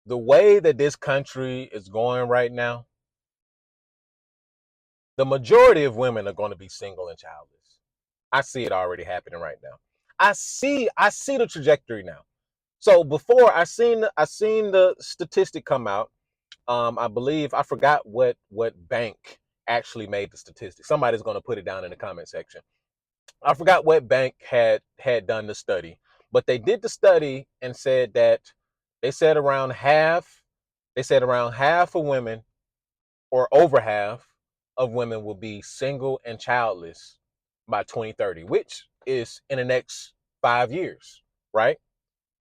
The way that this country is going right now, the majority of women are going to be single and childless. I see it already happening right now. I see the trajectory now. So before I seen the statistic come out. I believe I forgot what bank actually made the statistic. Somebody's going to put it down in the comment section. I forgot what bank had done the study, but they did the study and said that they said around half they said around half of women, or over half of women, will be single and childless by 2030, which is in the next 5 years, right?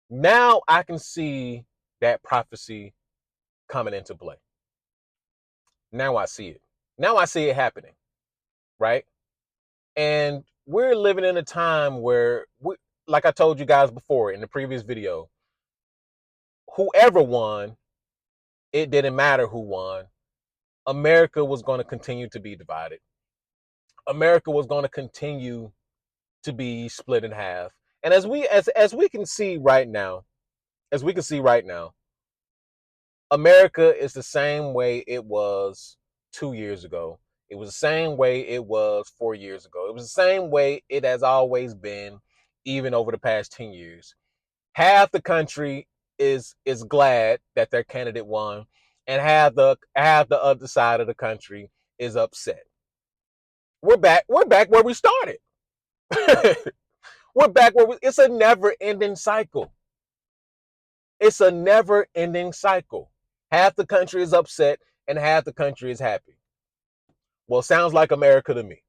Now I can see that prophecy coming into play. Now I see it. Now I see it happening, right? And we're living in a time where, like I told you guys before in the previous video, whoever won, it didn't matter who won. America was going to continue to be divided. America was going to continue to be split in half. And as we can see right now, as we can see right now, America is the same way it was 2 years ago. It was the same way it was 4 years ago. It was the same way it has always been, even over the past 10 years. Half the country is glad that their candidate won, and half the other side of the country is upset. We're back where we started. We're back where it's a never ending cycle. It's a never ending cycle. Half the country is upset and half the country is happy. Well, sounds like America to me,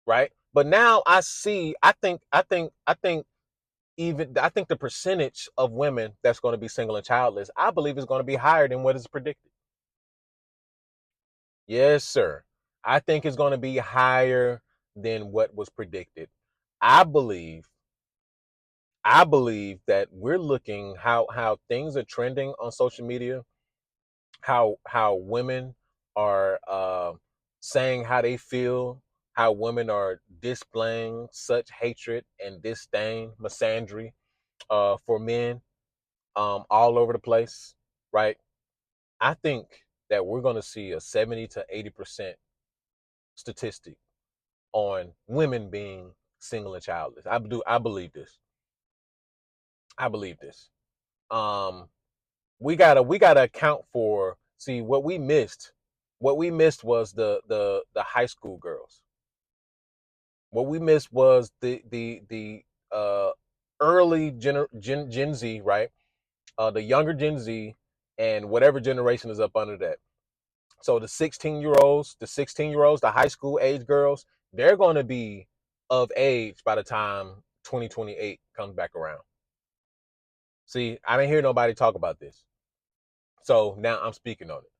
right? But now I think the percentage of women that's going to be single and childless, I believe, is going to be higher than what is predicted. Yes, sir. I think it's going to be higher than what was predicted. I believe I believe that we're looking how things are trending on social media, how women are saying how they feel, how women are displaying such hatred and disdain, misandry for men all over the place, right? I think that we're going to see a 70 to 80% statistic on women being single and childless. I believe this. I believe this. Um, we gotta account for, see, what we missed. What we missed was the high school girls. What we missed was the early Gen Z, right? The younger Gen Z, and whatever generation is up under that. So the 16-year olds, the high school age girls, they're going to be of age by the time 2028 comes back around. See, I didn't hear nobody talk about this. So now I'm speaking on it.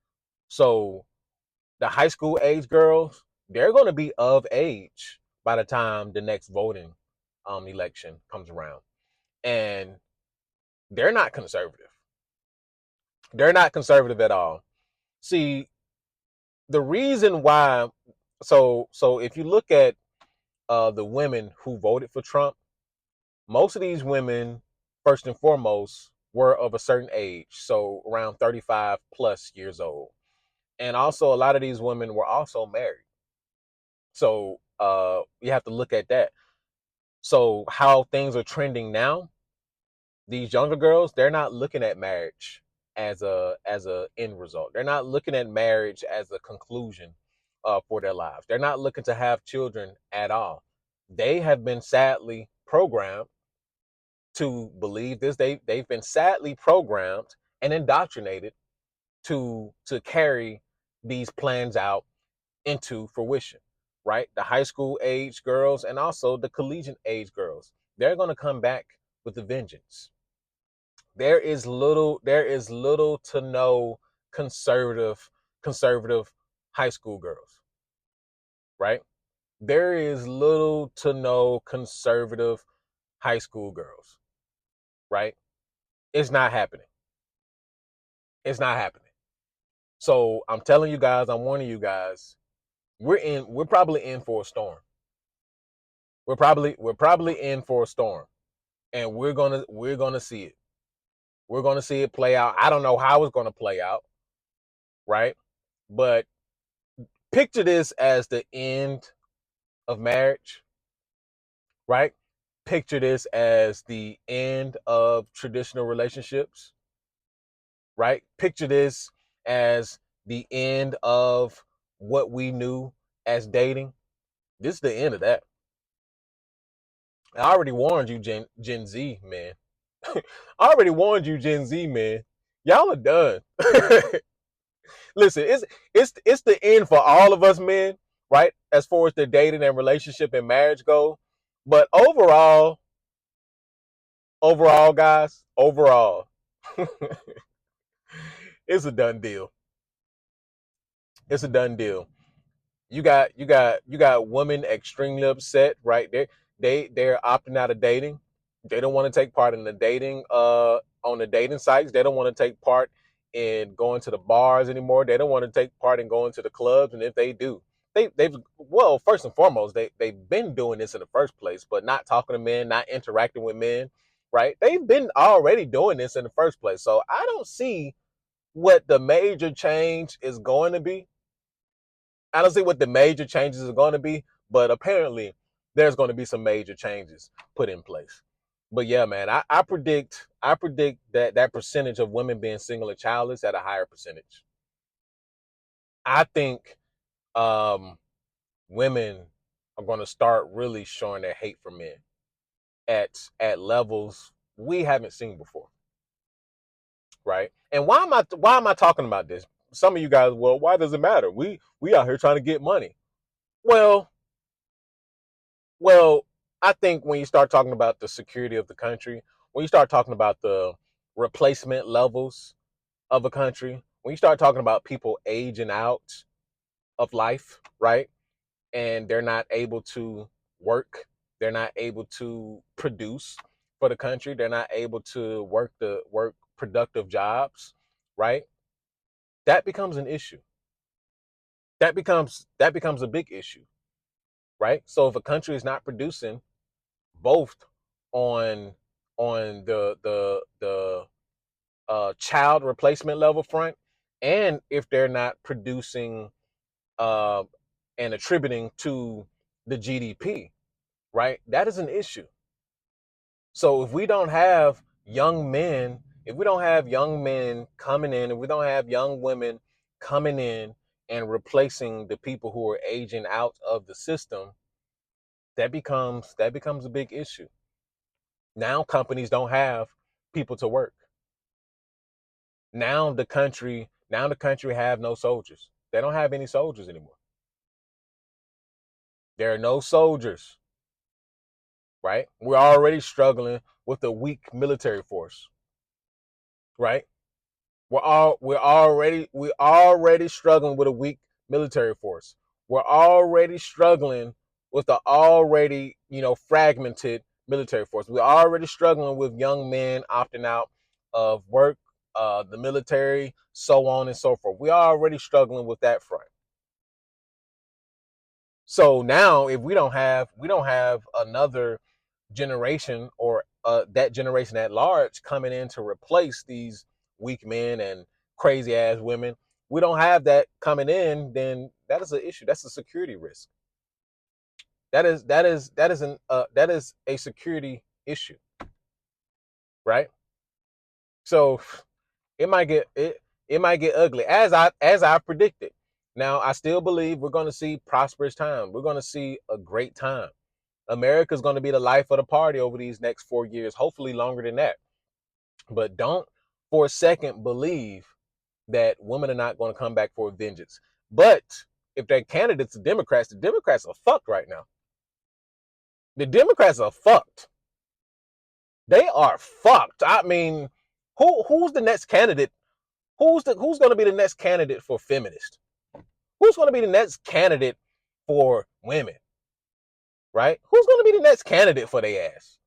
So the high school age girls, they're going to be of age by the time the next voting election comes around. And they're not conservative. They're not conservative at all. See, the reason why, so if you look at the women who voted for Trump, most of these women, first and foremost, were of a certain age, so around 35 plus years old. And also a lot of these women were also married. So you have to look at that. So how things are trending now, these younger girls, they're not looking at marriage as a end result. They're not looking at marriage as a conclusion for their lives. They're not looking to have children at all. They have been sadly programmed to believe this. They've been sadly programmed and indoctrinated to carry these plans out into fruition, right? The high school age girls and also the collegiate age girls, they're going to come back with a vengeance. There is little to no conservative high school girls, right? There is little to no conservative high school girls, right? It's not happening. It's not happening. So I'm telling you guys, I'm warning you guys, we're probably in for a storm. We're probably in for a storm, and we're gonna see it. We're going to see it play out. I don't know how it's going to play out, right? But picture this as the end of marriage, right? Picture this as the end of traditional relationships, right? Picture this as the end of what we knew as dating. This is the end of that. I already warned you, Gen Z, man. I already warned you, Gen Z, man. Y'all are done. Listen, it's the end for all of us men, right? As far as the dating and relationship and marriage go. But overall, guys, overall, it's a done deal. It's a done deal. You got women extremely upset, right? They're opting out of dating. They don't want to take part in the dating on the dating sites. They don't want to take part in going to the bars anymore. They don't want to take part in going to the clubs. And if they do, they've well, first and foremost, they've been doing this in the first place, but not talking to men, not interacting with men, right? They've been already doing this in the first place. So I don't see what the major change is going to be. I don't see what the major changes are going to be, but apparently there's going to be some major changes put in place. But yeah, man, I predict that percentage of women being single and childless at a higher percentage. I think um, women are going to start really showing their hate for men at levels we haven't seen before, right? And why am I talking about this? Some of you guys, well, why does it matter? We out here trying to get money. Well, Well, I think when you start talking about the security of the country, when you start talking about the replacement levels of a country, when you start talking about people aging out of life, right? And they're not able to work, they're not able to produce for the country, they're not able to work productive jobs, right? That becomes an issue. That becomes a big issue, right? So if a country is not producing both on on the child replacement level front, and if they're not producing uh, and attributing to the GDP, right? That is an issue. So if we don't have young men coming in, if we don't have young women coming in and replacing the people who are aging out of the system, that becomes a big issue. Now companies don't have people to work. Now the country have no soldiers. They don't have any soldiers anymore. There are no soldiers, right? We're already struggling with a weak military force, right? We're already struggling with a weak military force. We're already struggling with the already, fragmented military force. We're already struggling with young men opting out of work, the military, so on and so forth. We're already struggling with that front. So now, if we don't have another generation, or that generation at large coming in to replace these weak men and crazy ass women, we don't have that coming in, then that is an issue. That's a security risk. That is a security issue, right? So it might get ugly, as I predicted. Now I still believe we're going to see prosperous time. We're going to see a great time. America's going to be the life of the party over these next 4 years, hopefully longer than that. But don't for a second believe that women are not going to come back for vengeance. But if their candidates are Democrats, the Democrats are fucked right now. The Democrats are fucked. They are fucked. I mean, who's the next candidate? Who's going to be the next candidate for feminist? Who's going to be the next candidate for women? Right? Who's going to be the next candidate for their ass?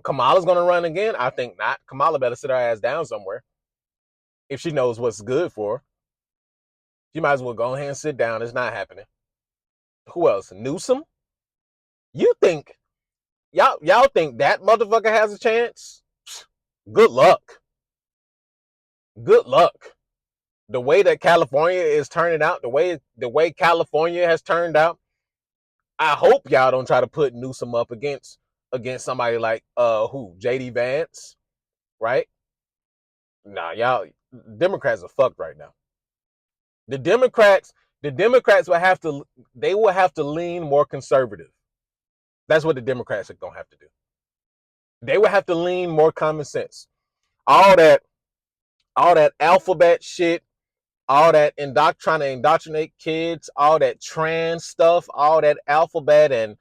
Kamala's going to run again? I think not. Kamala better sit her ass down somewhere if she knows what's good for her. She might as well go ahead and sit down. It's not happening. Who else? Newsom? You think y'all think that motherfucker has a chance? Good luck. Good luck. The way that California is turning out, the way California has turned out, I hope y'all don't try to put Newsom up against somebody like who JD Vance, right? Nah, y'all Democrats are fucked right now. The Democrats, the Democrats will have to lean more conservative. That's what the Democrats are gonna have to do. They will have to lean more common sense. All that, all that alphabet shit, all that trying to indoctrinate kids, all that trans stuff, all that alphabet and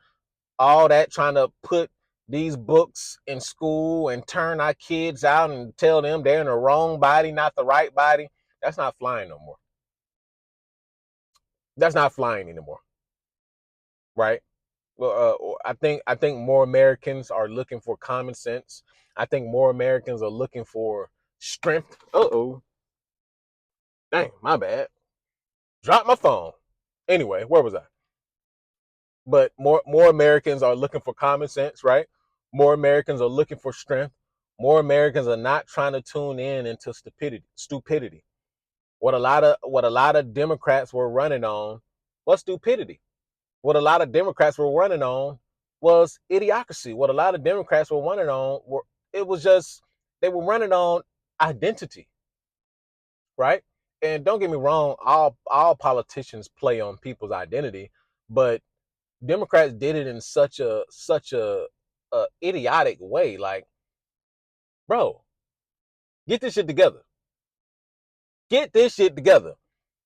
all that trying to put these books in school and turn our kids out and tell them they're in the wrong body, not the right body. That's not flying no more. That's not flying anymore, right? Well, I think more Americans are looking for common sense. I think more Americans are looking for strength. Uh-oh. Dang, my bad. Drop my phone. Anyway, where was I? But more Americans are looking for common sense, right? More Americans are looking for strength. More Americans are not trying to tune in into stupidity. What a lot of Democrats were running on was stupidity. What a lot of Democrats were running on was idiocracy. What a lot of Democrats were running on it was just they were running on identity, right? And don't get me wrong, all politicians play on people's identity, but Democrats did it in such a idiotic way. Like, bro, get this shit together. Get this shit together.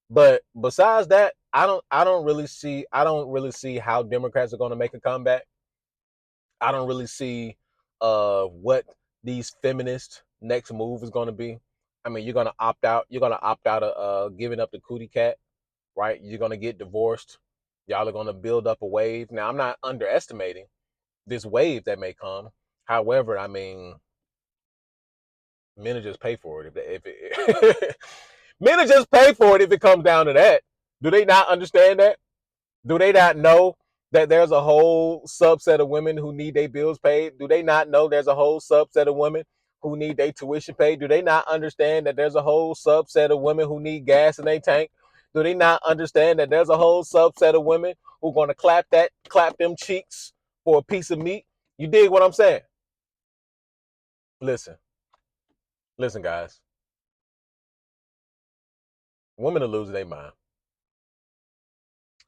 But besides that, I don't really see how Democrats are going to make a comeback. I don't really see what these feminists next move is going to be. I mean, you're going to opt out. You're going to opt out of giving up the cootie cat, right? You're going to get divorced. Y'all are going to build up a wave. Now, I'm not underestimating this wave that may come. However, I mean, men will just pay for it men will just pay for it if it comes down to that. Do they not understand that? Do they not know that there's a whole subset of women who need their bills paid? Do they not know there's a whole subset of women who need their tuition paid? Do they not understand that there's a whole subset of women who need gas in their tank? Do they not understand that there's a whole subset of women who are going to clap them cheeks for a piece of meat? You dig what I'm saying? Listen, listen, guys. Women are losing their mind.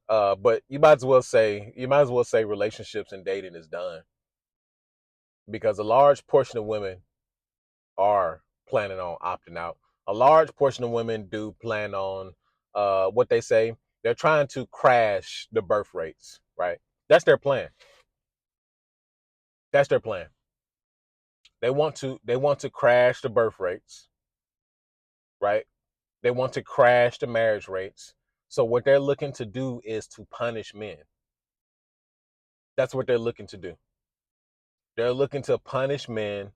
But you might as well say relationships and dating is done because a large portion of women are planning on opting out. A large portion of women do plan on what they say. They're trying to crash the birth rates, right? That's their plan. That's their plan. They want to crash the birth rates, right? They want to crash the marriage rates. So what they're looking to do is to punish men. That's what they're looking to do. They're looking to punish men.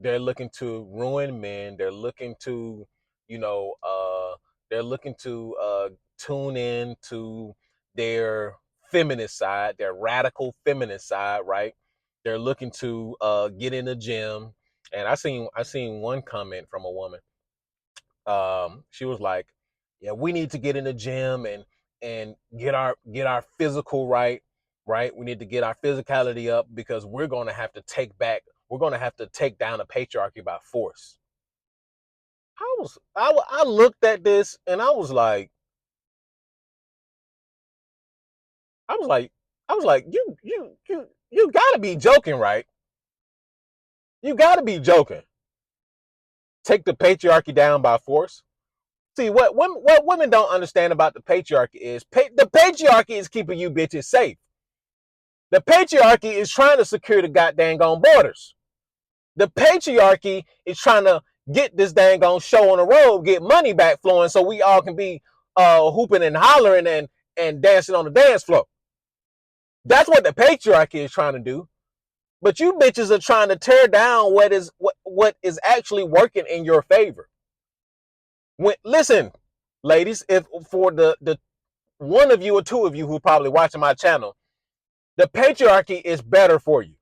They're looking to ruin men. You know, uh, they're looking to tune in to their feminist side, their radical feminist side, right? They're looking to get in the gym. And I seen one comment from a woman. She was like, "Yeah, we need to get in the gym and get our physical right. We need to get our physicality up because we're going to have to take down the patriarchy by force." I looked at this and I was like, you got to be joking, right? You got to be joking. Take the patriarchy down by force. See what women don't understand about the patriarchy is the patriarchy is keeping you bitches safe. The patriarchy is trying to secure the goddamn borders. The patriarchy is trying to get this dang on show on the road, get money back flowing so we all can be hooping and hollering and dancing on the dance floor. That's what the patriarchy is trying to do. But you bitches are trying to tear down what is actually working in your favor. Listen, ladies, if for the one of you or two of you who are probably watching my channel, the patriarchy is better for you.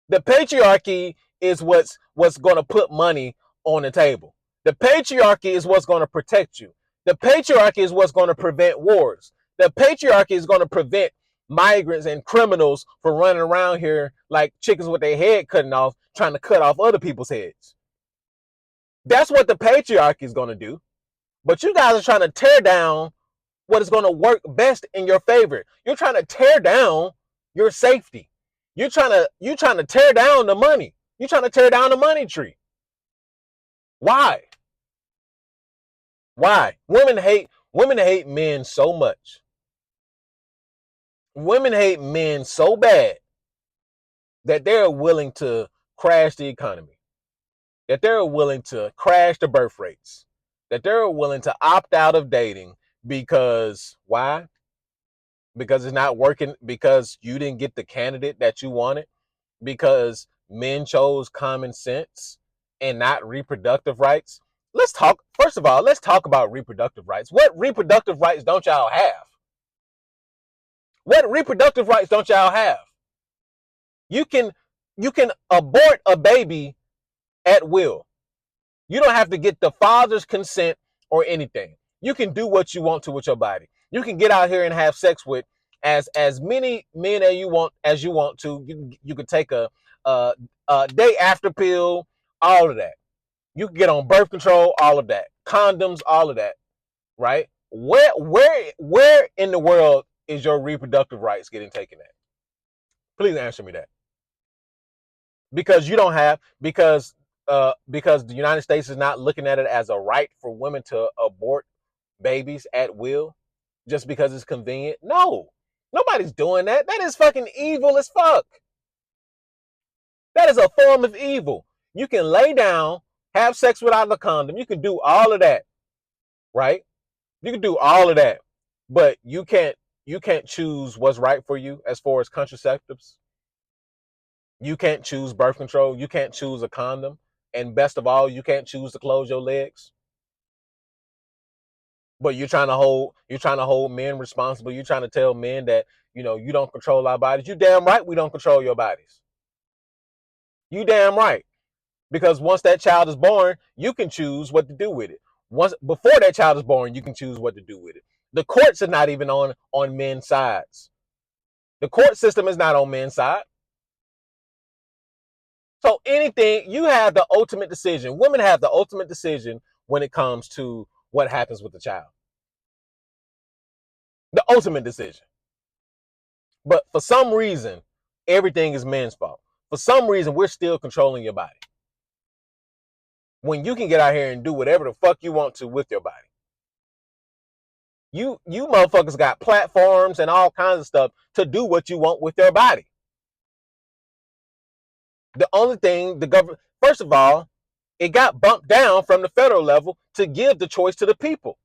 The patriarchy is what's going to put money on the table. The patriarchy is what's going to protect you. The patriarchy is what's going to prevent wars. The patriarchy is going to prevent migrants and criminals from running around here like chickens with their head cutting off, trying to cut off other people's heads. That's what the patriarchy is going to do. But you guys are trying to tear down what is going to work best in your favor. You're trying to tear down your safety. You're trying to tear down the money. You're trying to tear down the money tree. Why? Why? Women hate men so much. Women hate men so bad that they're willing to crash the economy, that they're willing to crash the birth rates, that they're willing to opt out of dating because why? Because it's not working, because you didn't get the candidate that you wanted, because men chose common sense and not reproductive rights. First of all, let's talk about reproductive rights. What reproductive rights don't y'all have? What reproductive rights don't y'all have? You can abort a baby at will. You don't have to get the father's consent or anything. You can do what you want to with your body. You can get out here and have sex with as many men as you want to. You can take a day after pill, all of that. You can get on birth control, all of that. Condoms, all of that. Right? Where in the world is your reproductive rights getting taken at? Please answer me that. Because you don't have because the United States is not looking at it as a right for women to abort babies at will just because it's convenient. No, nobody's doing that. That is fucking evil as fuck. That is a form of evil. You can lay down, have sex without a condom. You can do all of that, right? You can do all of that, but you can't choose what's right for you as far as contraceptives. You can't choose birth control. You can't choose a condom. And best of all, you can't choose to close your legs. But you're trying to hold men responsible. You're trying to tell men that, you don't control our bodies. You damn right we don't control your bodies. You damn right. Because once that child is born, you can choose what to do with it. Once before that child is born, you can choose what to do with it. The courts are not even on men's sides. The court system is not on men's side. So anything, you have the ultimate decision. Women have the ultimate decision when it comes to what happens with the child. The ultimate decision. But for some reason, everything is men's fault. For some reason, we're still controlling your body. When you can get out here and do whatever the fuck you want to with your body. You motherfuckers got platforms and all kinds of stuff to do what you want with your body. The only thing the government, first of all, it got bumped down from the federal level to give the choice to the people.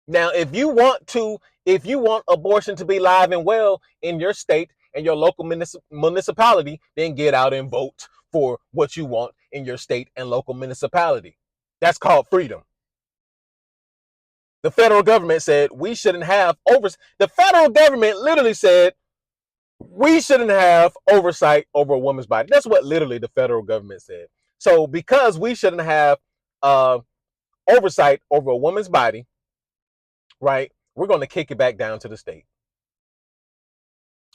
Now, if you want abortion to be live and well in your state and your local municipality, then get out and vote for what you want in your state and local municipality. That's called freedom. The federal government said we shouldn't have the federal government literally said we shouldn't have oversight over a woman's body. That's what literally the federal government said. So because we shouldn't have oversight over a woman's body, right, we're going to kick it back down to the state.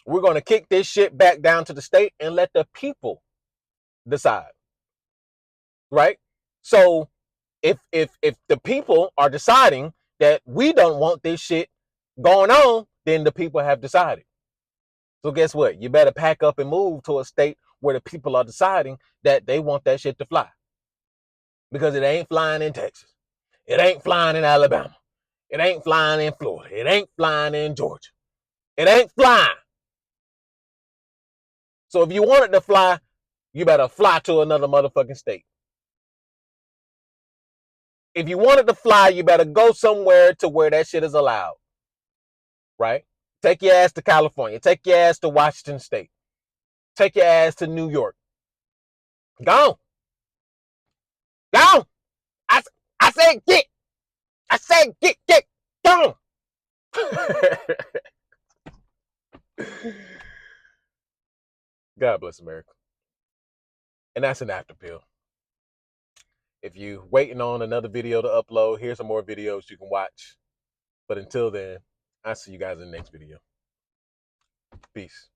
We're going to kick this shit back down to the state and let the people decide. Right? So if the people are deciding that we don't want this shit going on, then the people have decided. So guess what? You better pack up and move to a state where the people are deciding that they want that shit to fly. Because it ain't flying in Texas. It ain't flying in Alabama. It ain't flying in Florida. It ain't flying in Georgia. It ain't flying. So if you want it to fly, you better fly to another motherfucking state. If you want it to fly, you better go somewhere to where that shit is allowed. Right? Take your ass to California. Take your ass to Washington State. Take your ass to New York. Go. Go. I said get. I said get. Go. God bless America. And that's an after pill. If you're waiting on another video to upload, here's some more videos you can watch. But until then, I'll see you guys in the next video. Peace.